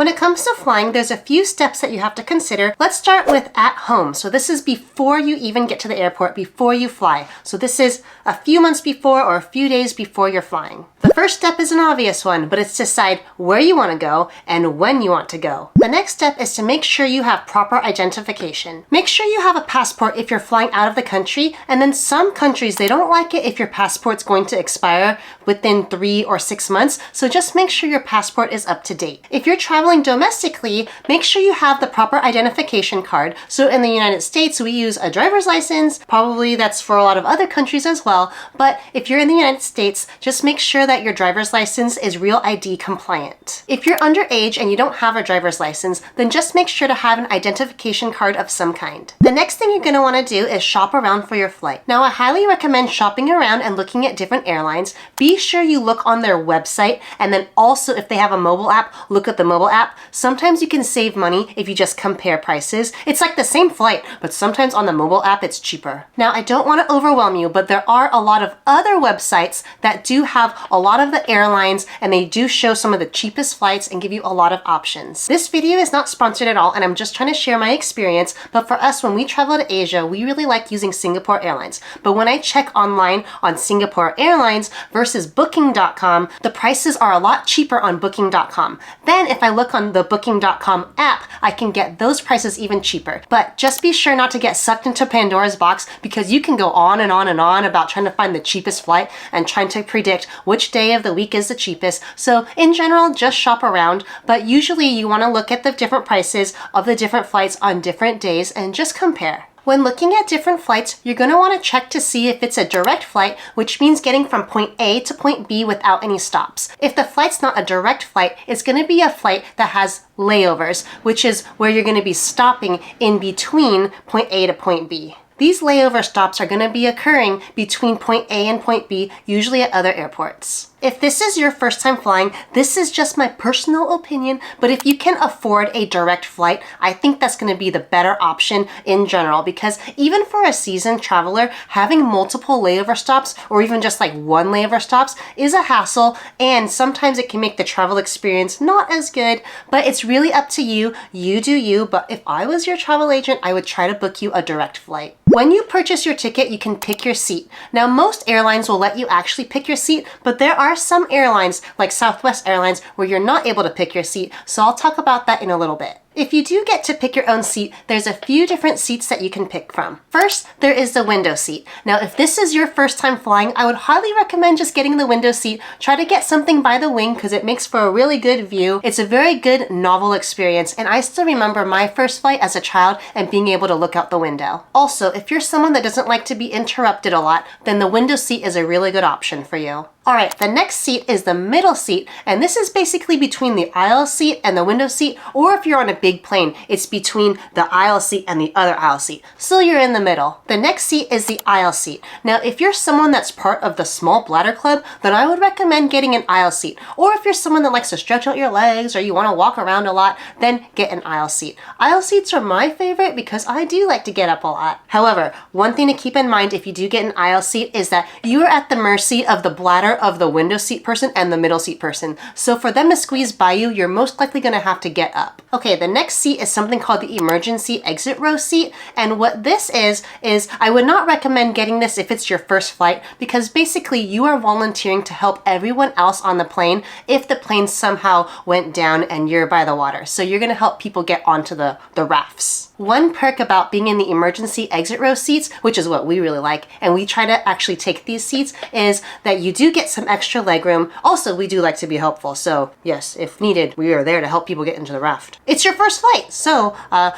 When it comes to flying, there's a few steps that you have to consider. Let's start with at home. So this is before you even get to the airport, before you fly. So this is a few months before or a few days before you're flying. The first step is an obvious one, but it's to decide where you want to go and when you want to go. The next step is to make sure you have proper identification. Make sure you have a passport if you're flying out of the country, and then some countries, they don't like it if your passport's going to expire within 3 or 6 months, so just make sure your passport is up to date. If you're traveling domestically, make sure you have the proper identification card. So in the United States, we use a driver's license. Probably that's for a lot of other countries as well. But if you're in the United States, just make sure that your driver's license is Real ID compliant. If you're underage and you don't have a driver's license, then just make sure to have an identification card of some kind. The next thing you're going to want to do is shop around for your flight. Now, I highly recommend shopping around and looking at different airlines. Be sure you look on their website, and then also if they have a mobile app, look at the mobile app. Sometimes you can save money if you just compare prices. It's like the same flight, but sometimes on the mobile app it's cheaper. Now, I don't want to overwhelm you, but there are a lot of other websites that do have a lot of the airlines, and they do show some of the cheapest flights and give you a lot of options. This video is not sponsored at all, and I'm just trying to share my experience, but for us, when we travel to Asia, we really like using Singapore Airlines. But when I check online on Singapore Airlines versus Booking.com, the prices are a lot cheaper on Booking.com. Then if I look on the Booking.com app, I can get those prices even cheaper. But just be sure not to get sucked into Pandora's box, because you can go on and on and on about trying to find the cheapest flight and trying to predict which day of the week is the cheapest. So in general, just shop around, but usually you want to look at the different prices of the different flights on different days and just compare. When looking at different flights, you're going to want to check to see if it's a direct flight, which means getting from point A to point B without any stops. If the flight's not a direct flight, it's going to be a flight that has layovers, which is where you're going to be stopping in between point A to point B. These layover stops are going to be occurring between point A and point B, usually at other airports. If this is your first time flying, this is just my personal opinion, but if you can afford a direct flight, I think that's going to be the better option in general, because even for a seasoned traveler, having multiple layover stops or even just like one layover stops is a hassle, and sometimes it can make the travel experience not as good, but it's really up to you. You do you, but if I was your travel agent, I would try to book you a direct flight. When you purchase your ticket, you can pick your seat. Now, most airlines will let you actually pick your seat, but there are some airlines like Southwest Airlines where you're not able to pick your seat, so I'll talk about that in a little bit. If you do get to pick your own seat, there's a few different seats that you can pick from. First, there is the window seat. Now, if this is your first time flying, I would highly recommend just getting the window seat. Try to get something by the wing because it makes for a really good view. It's a very good novel experience, and I still remember my first flight as a child and being able to look out the window. Also, if you're someone that doesn't like to be interrupted a lot, then the window seat is a really good option for you. Alright, the next seat is the middle seat, and this is basically between the aisle seat and the window seat, or if you're on a big plane, it's between the aisle seat and the other aisle seat. So you're in the middle. The next seat is the aisle seat. Now, if you're someone that's part of the small bladder club, then I would recommend getting an aisle seat. Or if you're someone that likes to stretch out your legs or you want to walk around a lot, then get an aisle seat. Aisle seats are my favorite because I do like to get up a lot. However, one thing to keep in mind if you do get an aisle seat is that you are at the mercy of the bladder of the window seat person and the middle seat person. So for them to squeeze by you, you're most likely going to have to get up. Okay, the next seat is something called the emergency exit row seat. And what this is I would not recommend getting this if it's your first flight, because basically you are volunteering to help everyone else on the plane if the plane somehow went down and you're by the water. So you're going to help people get onto the rafts. One perk about being in the emergency exit row seats, which is what we really like, and we try to actually take these seats, is that you do get some extra legroom. Also, we do like to be helpful, so yes, if needed, we are there to help people get into the raft. It's your first flight, so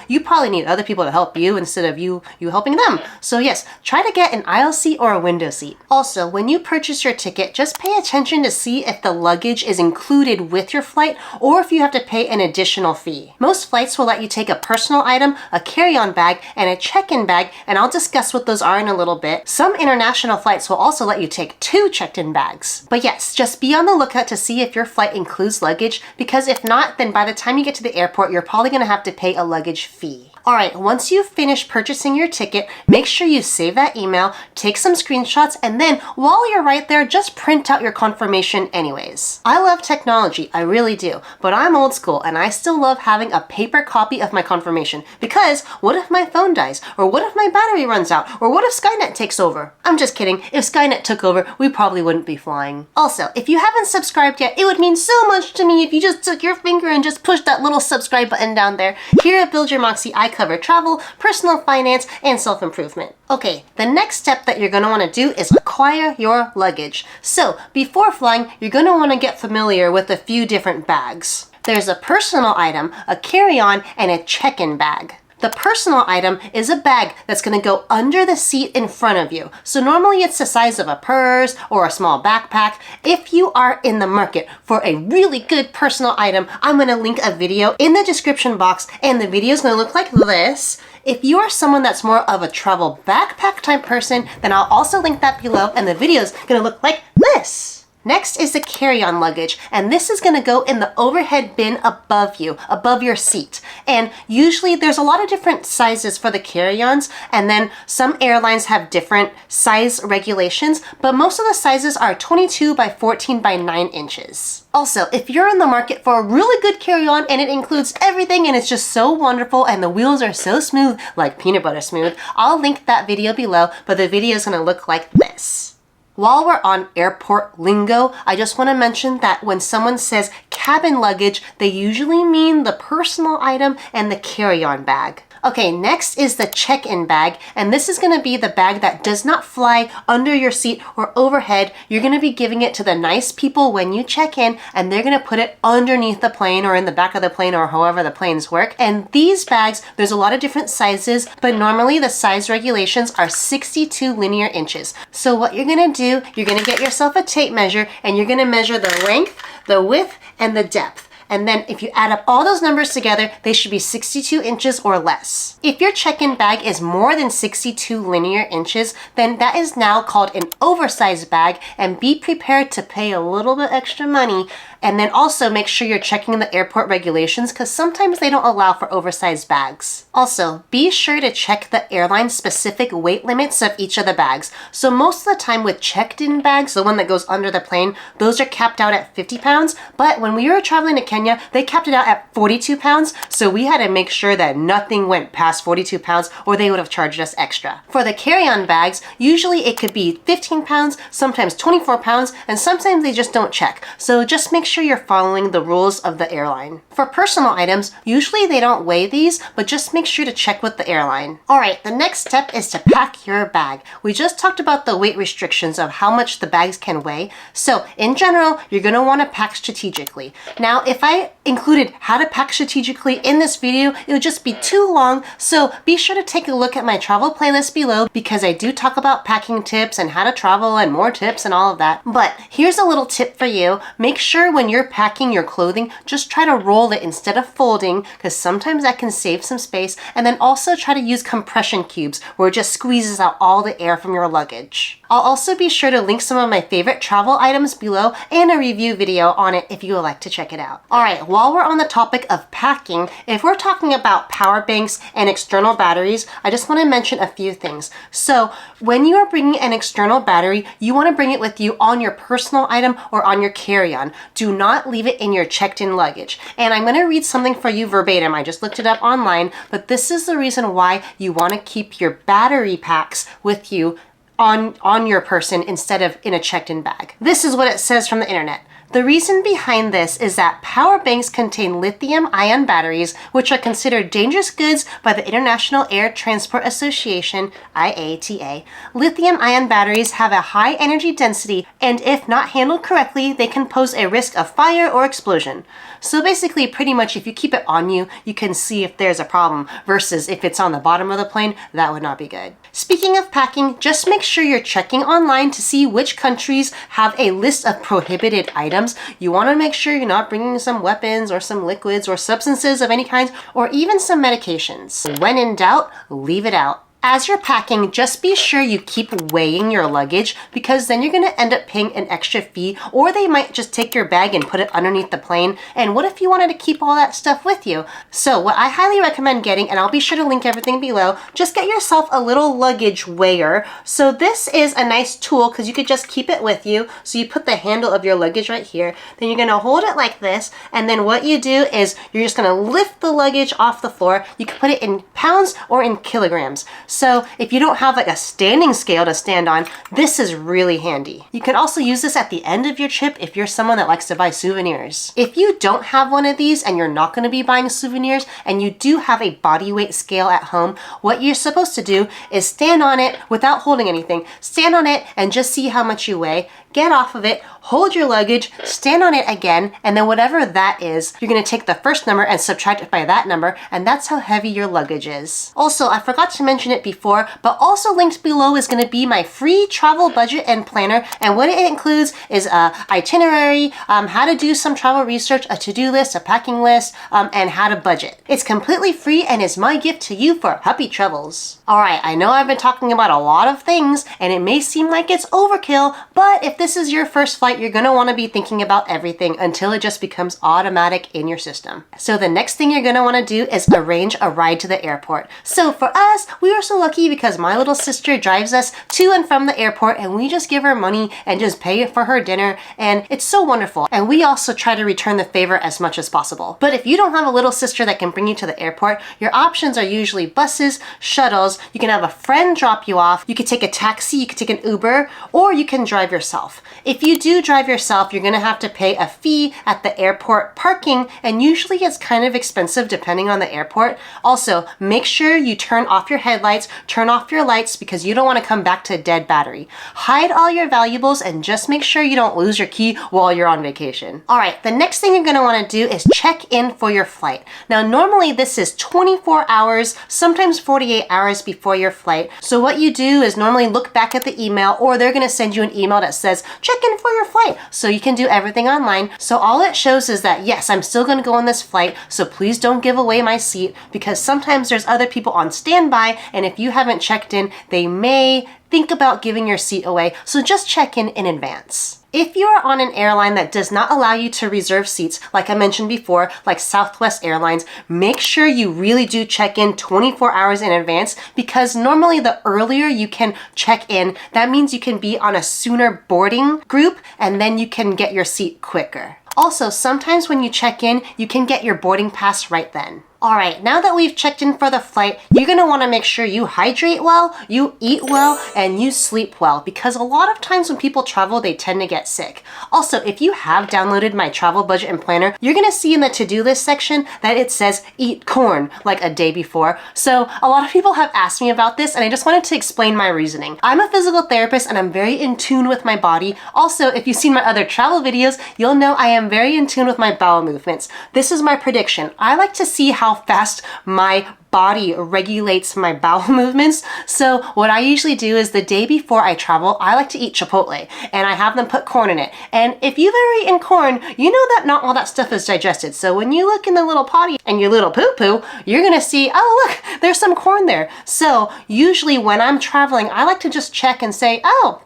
you probably need other people to help you instead of you helping them. So yes, try to get an aisle seat or a window seat. Also, when you purchase your ticket, just pay attention to see if the luggage is included with your flight or if you have to pay an additional fee. Most flights will let you take a personal item, a carry-on bag, and a check-in bag, and I'll discuss what those are in a little bit. Some international flights will also let you take 2 checked-in bags. But yes, just be on the lookout to see if your flight includes luggage, because if not, then by the time you get to the airport, you're probably going to have to pay a luggage fee. All right, once you've finished purchasing your ticket, make sure you save that email, take some screenshots, and then while you're right there, just print out your confirmation anyways. I love technology, I really do, but I'm old school and I still love having a paper copy of my confirmation because what if my phone dies? Or what if my battery runs out? Or what if Skynet takes over? I'm just kidding. If Skynet took over, we probably wouldn't be flying. Also, if you haven't subscribed yet, it would mean so much to me if you just took your finger and just pushed that little subscribe button down there. Here at Build Your Moxie, I cover travel, personal finance, and self-improvement. Okay, the next step that you're going to want to do is acquire your luggage. So, before flying, you're going to want to get familiar with a few different bags. There's a personal item, a carry-on, and a check-in bag. The personal item is a bag that's going to go under the seat in front of you. So normally it's the size of a purse or a small backpack. If you are in the market for a really good personal item, I'm going to link a video in the description box, and the video is going to look like this. If you are someone that's more of a travel backpack type person, then I'll also link that below, and the video is going to look like this. Next is the carry-on luggage, and this is going to go in the overhead bin above you, above your seat. And usually there's a lot of different sizes for the carry-ons, and then some airlines have different size regulations, but most of the sizes are 22 by 14 by 9 inches. Also, if you're in the market for a really good carry-on and it includes everything and it's just so wonderful and the wheels are so smooth, like peanut butter smooth, I'll link that video below, but the video is going to look like this. While we're on airport lingo, I just want to mention that when someone says cabin luggage, they usually mean the personal item and the carry-on bag. Okay, next is the check-in bag, and this is going to be the bag that does not fly under your seat or overhead. You're going to be giving it to the nice people when you check in, and they're going to put it underneath the plane or in the back of the plane or however the planes work. And these bags, there's a lot of different sizes, but normally the size regulations are 62 linear inches. So what you're going to do, you're going to get yourself a tape measure, and you're going to measure the length, the width, and the depth. And then if you add up all those numbers together, they should be 62 inches or less. If your check-in bag is more than 62 linear inches, then that is now called an oversized bag, and be prepared to pay a little bit extra money. And then also make sure you're checking the airport regulations because sometimes they don't allow for oversized bags. Also, be sure to check the airline specific weight limits of each of the bags. So most of the time with checked-in bags, the one that goes under the plane, those are capped out at 50 pounds. But when we were traveling to Kenya, they capped it out at 42 pounds. So we had to make sure that nothing went past 42 pounds or they would have charged us extra. For the carry-on bags, usually it could be 15 pounds, sometimes 24 pounds, and sometimes they just don't check. So just make sure you're following the rules of the airline. For personal items, usually they don't weigh these, but just make sure to check with the airline. Alright, the next step is to pack your bag. We just talked about the weight restrictions of how much the bags can weigh. So in general, you're going to want to pack strategically. Now, if I included how to pack strategically in this video, it would just be too long, so be sure to take a look at my travel playlist below because I do talk about packing tips and how to travel and more tips and all of that. But here's a little tip for you. Make sure when you're packing your clothing, just try to roll it instead of folding because sometimes that can save some space, and then also try to use compression cubes where it just squeezes out all the air from your luggage. I'll also be sure to link some of my favorite travel items below and a review video on it if you would like to check it out. Alright, while we're on the topic of packing, if we're talking about power banks and external batteries, I just want to mention a few things. So when you are bringing an external battery, you want to bring it with you on your personal item or on your carry-on. Do not leave it in your checked-in luggage. And I'm going to read something for you verbatim. I just looked it up online, but this is the reason why you want to keep your battery packs with you on your person instead of in a checked-in bag. This is what it says from the internet. The reason behind this is that power banks contain lithium-ion batteries, which are considered dangerous goods by the International Air Transport Association, IATA. Lithium-ion batteries have a high energy density, and if not handled correctly, they can pose a risk of fire or explosion. So basically, pretty much if you keep it on you, you can see if there's a problem, versus if it's on the bottom of the plane, that would not be good. Speaking of packing, just make sure you're checking online to see which countries have a list of prohibited items. You want to make sure you're not bringing some weapons or some liquids or substances of any kind, or even some medications. When in doubt, leave it out. As you're packing, just be sure you keep weighing your luggage because then you're gonna end up paying an extra fee, or they might just take your bag and put it underneath the plane. And what if you wanted to keep all that stuff with you? So what I highly recommend getting, and I'll be sure to link everything below, just get yourself a little luggage weigher. So this is a nice tool because you could just keep it with you. So you put the handle of your luggage right here, then you're gonna hold it like this, and then what you do is you're just gonna lift the luggage off the floor. You can put it in pounds or in kilograms. So if you don't have like a standing scale to stand on, this is really handy. You can also use this at the end of your trip if you're someone that likes to buy souvenirs. If you don't have one of these and you're not going to be buying souvenirs and you do have a body weight scale at home, what you're supposed to do is stand on it without holding anything. Stand on it and just see how much you weigh. Get off of it, hold your luggage, stand on it again, and then whatever that is, you're gonna take the first number and subtract it by that number, and that's how heavy your luggage is. Also, I forgot to mention it before, but also linked below is gonna be my free travel budget and planner, and what it includes is a itinerary, how to do some travel research, a to-do list, a packing list, and how to budget. It's completely free and is my gift to you for happy travels. All right, I know I've been talking about a lot of things, and it may seem like it's overkill, but if this is your first flight, you're gonna wanna be thinking about everything until it just becomes automatic in your system. So the next thing you're gonna wanna do is arrange a ride to the airport. So for us, we are so lucky because my little sister drives us to and from the airport, and we just give her money and just pay for her dinner, and it's so wonderful. And we also try to return the favor as much as possible. But if you don't have a little sister that can bring you to the airport, your options are usually buses, shuttles, you can have a friend drop you off, you could take a taxi, you could take an Uber, or you can drive yourself. If you do drive yourself, you're gonna have to pay a fee at the airport parking, and usually it's kind of expensive depending on the airport. Also, make sure you turn off your headlights, turn off your lights, because you don't wanna come back to a dead battery. Hide all your valuables and just make sure you don't lose your key while you're on vacation. All right, the next thing you're gonna wanna do is check in for your flight. Now, normally this is 24 hours, sometimes 48 hours before your flight. So what you do is normally look back at the email, or they're gonna send you an email that says, check in for your flight. So you can do everything online. So all it shows is that, yes, I'm still gonna go on this flight, so please don't give away my seat, because sometimes there's other people on standby, and if you haven't checked in, they may think about giving your seat away. So just check in advance. If you are on an airline that does not allow you to reserve seats, like I mentioned before, like Southwest Airlines, make sure you really do check in 24 hours in advance, because normally the earlier you can check in, that means you can be on a sooner boarding group, and then you can get your seat quicker. Also, sometimes when you check in, you can get your boarding pass right then. All right, now that we've checked in for the flight, you're gonna wanna make sure you hydrate well, you eat well, and you sleep well, because a lot of times when people travel, they tend to get sick. Also, if you have downloaded my travel budget and planner, you're gonna see in the to-do list section that it says eat corn like a day before. So a lot of people have asked me about this, and I just wanted to explain my reasoning. I'm a physical therapist and I'm very in tune with my body. Also, if you've seen my other travel videos, you'll know I am very in tune with my bowel movements. This is my prediction. I like to see how fast my body regulates my bowel movements. So what I usually do is the day before I travel, I like to eat Chipotle, and I have them put corn in it. And if you've ever eaten corn, you know that not all that stuff is digested. So when you look in the little potty and your little poo-poo, you're gonna see, oh look, there's some corn there. So usually when I'm traveling, I like to just check and say, oh,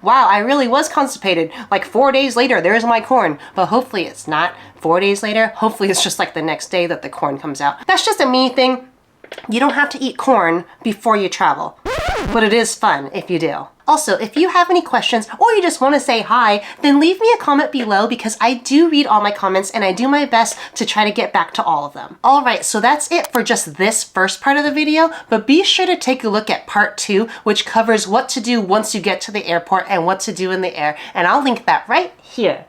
wow, I really was constipated. Like 4 days later, there's my corn. But hopefully it's not 4 days later. Hopefully it's just like the next day that the corn comes out. That's just a me thing. You don't have to eat corn before you travel, but it is fun if you do. Also, if you have any questions or you just want to say hi, then leave me a comment below, because I do read all my comments and I do my best to try to get back to all of them. All right, so that's it for just this first part of the video, but be sure to take a look at part 2, which covers what to do once you get to the airport and what to do in the air, and I'll link that right here.